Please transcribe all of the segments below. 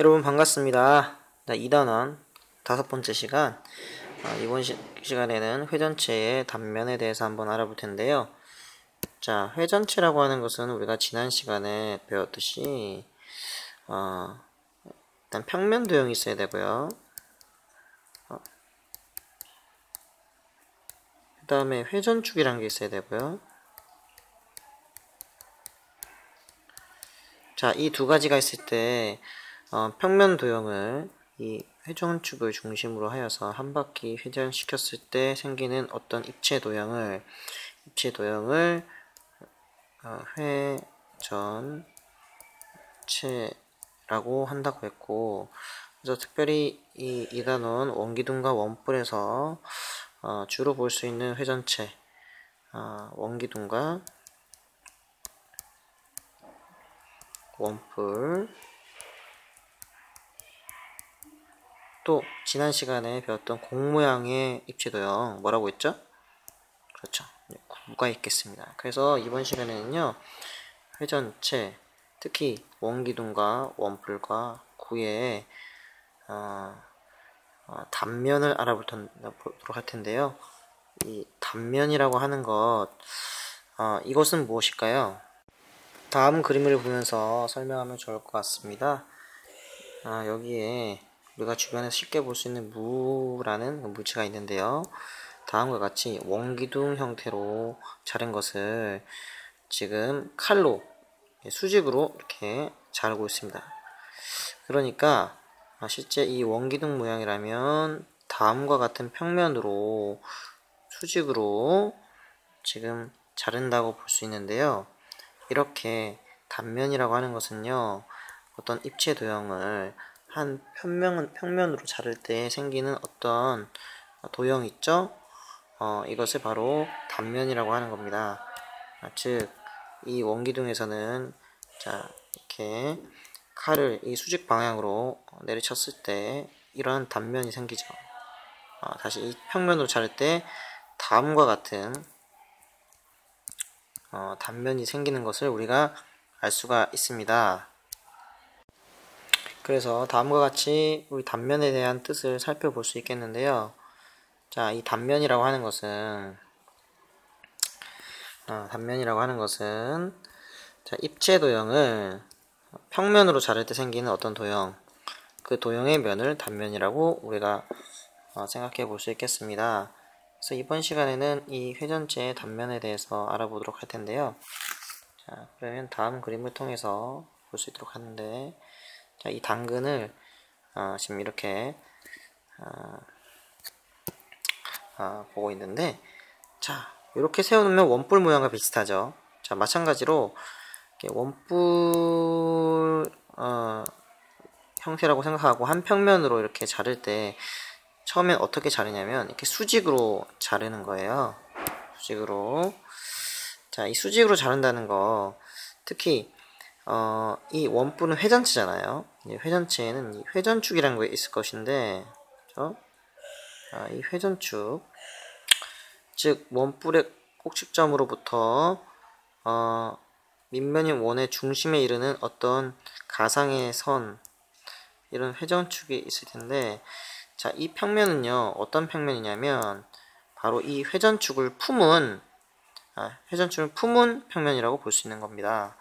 여러분 반갑습니다. 2단원 5번째 시간. 이번 시간에는 회전체의 단면에 대해서 한번 알아볼 텐데요. 자, 회전체라고 하는 것은 우리가 지난 시간에 배웠듯이 일단 평면 도형이 있어야 되고요. 그 다음에 회전축이라는 게 있어야 되고요. 자, 이 두 가지가 있을 때 평면 도형을 이 회전축을 중심으로 하여서 한 바퀴 회전시켰을 때 생기는 어떤 입체 도형을 회전체라고 한다고 했고, 그래서 특별히 이 2단원 원기둥과 원뿔에서 주로 볼 수 있는 회전체, 원기둥과 원뿔, 또 지난 시간에 배웠던 공 모양의 입체 도형 뭐라고 했죠? 그렇죠, 구가 있겠습니다. 그래서 이번 시간에는요, 회전체, 특히 원기둥과 원뿔과 구의 단면을 알아보도록 할 텐데요. 이 단면이라고 하는 것, 이것은 무엇일까요? 다음 그림을 보면서 설명하면 좋을 것 같습니다. 여기에 우리가 주변에서 쉽게 볼 수 있는 무라는 물체가 있는데요. 다음과 같이 원기둥 형태로 자른 것을 지금 칼로, 수직으로 이렇게 자르고 있습니다. 그러니까 실제 이 원기둥 모양이라면 다음과 같은 평면으로 수직으로 지금 자른다고 볼 수 있는데요. 이렇게 단면이라고 하는 것은요, 어떤 입체 도형을 한 평면으로 자를 때 생기는 어떤 도형 있죠? 이것을 바로 단면이라고 하는 겁니다. 즉, 이 원기둥에서는 자, 이렇게 칼을 이 수직 방향으로 내리쳤을 때 이러한 단면이 생기죠. 다시 이 평면으로 자를 때 다음과 같은 단면이 생기는 것을 우리가 알 수가 있습니다. 그래서 다음과 같이 우리 단면에 대한 뜻을 살펴볼 수 있겠는데요. 자, 이 단면이라고 하는 것은 자, 입체 도형을 평면으로 자를 때 생기는 어떤 도형, 그 도형의 면을 단면이라고 우리가 생각해 볼 수 있겠습니다. 그래서 이번 시간에는 이 회전체의 단면에 대해서 알아보도록 할 텐데요. 자, 그러면 다음 그림을 통해서 볼 수 있도록 하는데, 자, 이 당근을 지금 이렇게 보고 있는데, 자, 이렇게 세워놓으면 원뿔 모양과 비슷하죠. 자, 마찬가지로 원뿔 형태라고 생각하고 한 평면으로 이렇게 자를 때 처음엔 어떻게 자르냐면 이렇게 수직으로 자르는 거예요. 수직으로. 자, 이 수직으로 자른다는 거, 특히 이 원뿔은 회전체잖아요. 이 회전체에는 이 회전축이라는 게 있을 것인데, 그렇죠? 이 회전축, 즉 원뿔의 꼭지점으로부터 밑면인 원의 중심에 이르는 어떤 가상의 선, 이런 회전축이 있을 텐데, 자, 이 평면은요, 어떤 평면이냐면 바로 이 회전축을 품은 평면이라고 볼 수 있는 겁니다.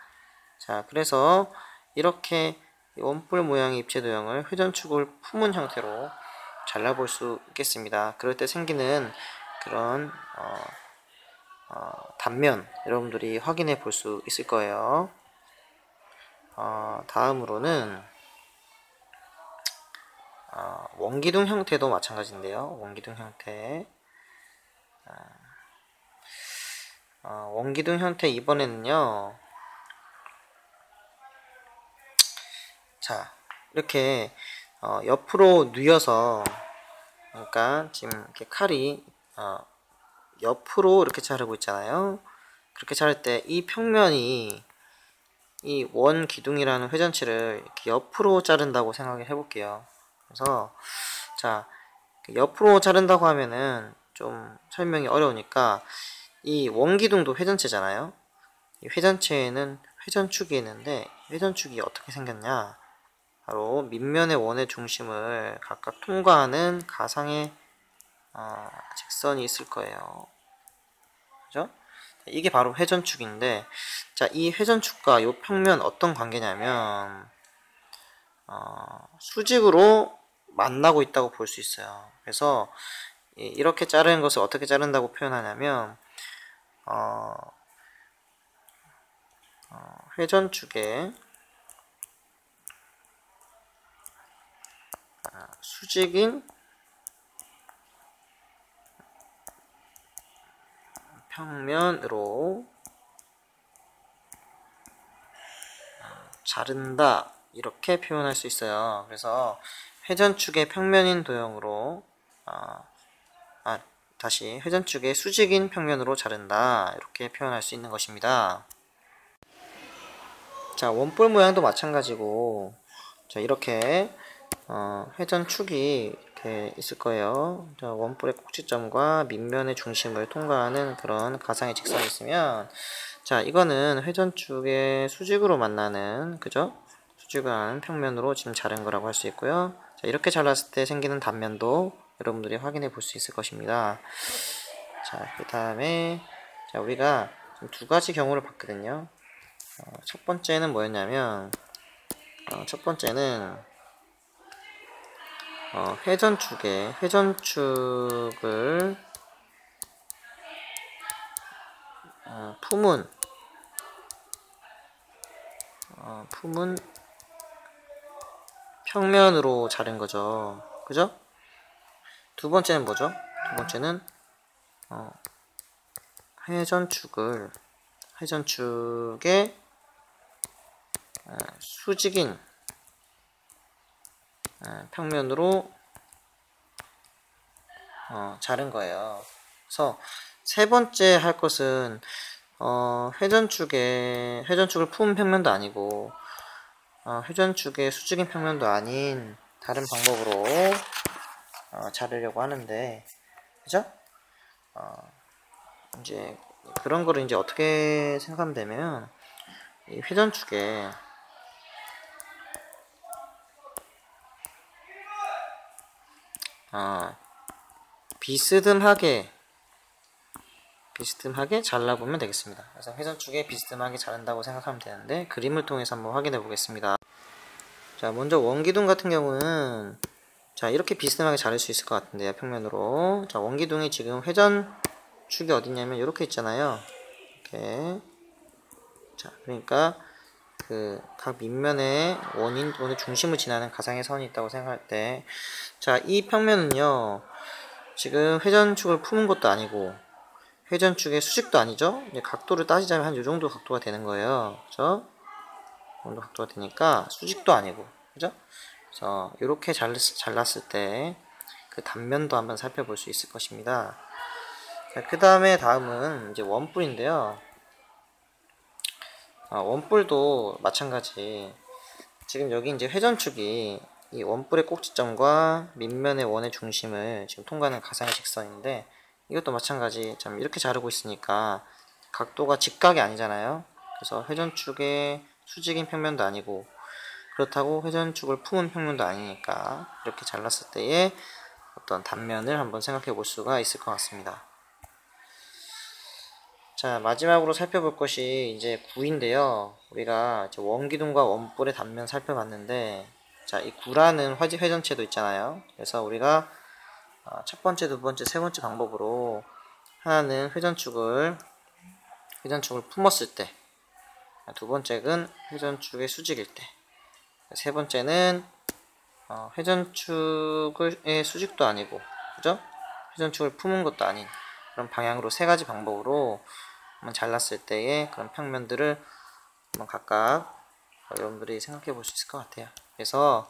자, 그래서 이렇게 원뿔 모양의 입체 도형을 회전축을 품은 형태로 잘라볼 수 있겠습니다. 그럴 때 생기는 그런 단면, 여러분들이 확인해 볼 수 있을 거예요. 다음으로는 원기둥 형태도 마찬가지인데요. 원기둥 형태. 원기둥 형태 이번에는요, 자, 이렇게 옆으로 뉘어서, 그러니까 지금 이렇게 칼이 옆으로 이렇게 자르고 있잖아요. 그렇게 자를 때 이 평면이 이 원기둥이라는 회전체를 이렇게 옆으로 자른다고 생각을 해볼게요. 그래서 자, 옆으로 자른다고 하면은 좀 설명이 어려우니까, 이 원기둥도 회전체잖아요. 이 회전체에는 회전축이 있는데 회전축이 어떻게 생겼냐? 바로 밑면의 원의 중심을 각각 통과하는 가상의 직선이 있을 거예요. 그죠? 이게 바로 회전축인데, 자, 이 회전축과 이 평면 어떤 관계냐면 수직으로 만나고 있다고 볼 수 있어요. 그래서 이렇게 자르는 것을 어떻게 자른다고 표현하냐면 회전축의 수직인 평면으로 자른다, 이렇게 표현할 수 있어요. 그래서 회전축의 평면인 도형으로 다시 회전축의 수직인 평면으로 자른다, 이렇게 표현할 수 있는 것입니다. 자, 원뿔 모양도 마찬가지고, 자, 이렇게 회전축이 이렇게 있을 거예요. 자, 원뿔의 꼭지점과 밑면의 중심을 통과하는 그런 가상의 직선이 있으면, 자, 이거는 회전축의 수직으로 만나는, 그죠? 수직을 하는 평면으로 지금 자른 거라고 할 수 있고요. 자, 이렇게 잘랐을 때 생기는 단면도 여러분들이 확인해 볼 수 있을 것입니다. 자, 그 다음에, 자, 우리가 두 가지 경우를 봤거든요. 첫 번째는 뭐였냐면, 첫 번째는 회전축을 품은 평면으로 자른 거죠. 그죠? 두 번째는 뭐죠? 두 번째는 회전축의 수직인 평면으로 자른 거예요. 그래서 세 번째 할 것은 회전축을 품은 평면도 아니고 회전축의 수직인 평면도 아닌 다른 방법으로 자르려고 하는데, 그죠? 이제 그런 거를 이제 어떻게 생각하면 되면, 이 회전축에 비스듬하게 잘라보면 되겠습니다. 그래서 회전축에 비스듬하게 자른다고 생각하면 되는데, 그림을 통해서 한번 확인해 보겠습니다. 자, 먼저 원기둥 같은 경우는, 자, 이렇게 비스듬하게 자를 수 있을 것 같은데요, 평면으로. 자, 원기둥이 지금 회전축이 어디냐면 이렇게 있잖아요. 이렇게. 자, 그러니까 그 각 밑면에 원의 중심을 지나는 가상의 선이 있다고 생각할 때, 자, 이 평면은요, 지금 회전축을 품은 것도 아니고 회전축의 수직도 아니죠. 이제 각도를 따지자면 한 이 정도 각도가 되는 거예요. 그죠? 이 정도 각도가 되니까 수직도 아니고, 그죠? 그래서 이렇게 잘랐을 때 그 단면도 한번 살펴볼 수 있을 것입니다. 그 다음은 이제 원뿔인데요. 원뿔도 마찬가지. 지금 여기 이제 회전축이 이 원뿔의 꼭지점과 밑면의 원의 중심을 지금 통과하는 가상의 직선인데, 이것도 마찬가지. 참 이렇게 자르고 있으니까 각도가 직각이 아니잖아요. 그래서 회전축의 수직인 평면도 아니고, 그렇다고 회전축을 품은 평면도 아니니까 이렇게 잘랐을 때의 어떤 단면을 한번 생각해 볼 수가 있을 것 같습니다. 자, 마지막으로 살펴볼 것이 이제 구인데요. 우리가 이제 원기둥과 원뿔의 단면 살펴봤는데, 자, 이 구라는 회전체도 있잖아요. 그래서 우리가 첫 번째, 두 번째, 세 번째 방법으로, 하나는 회전축을 품었을 때, 두 번째는 회전축의 수직일 때, 세 번째는 회전축의 수직도 아니고, 그죠? 회전축을 품은 것도 아닌 그런 방향으로 세 가지 방법으로 한번 잘랐을 때의 그런 평면들을 한번 각각 여러분들이 생각해 볼 수 있을 것 같아요. 그래서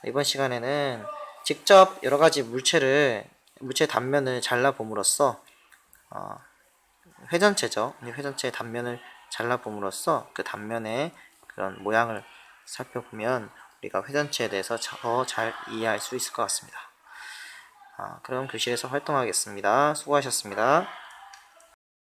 이번 시간에는 직접 여러 가지 물체 단면을 잘라 봄으로써 회전체의 단면을 잘라 봄으로써 그 단면의 그런 모양을 살펴보면 우리가 회전체에 대해서 더 잘 이해할 수 있을 것 같습니다. 그럼 교실에서 활동하겠습니다. 수고하셨습니다.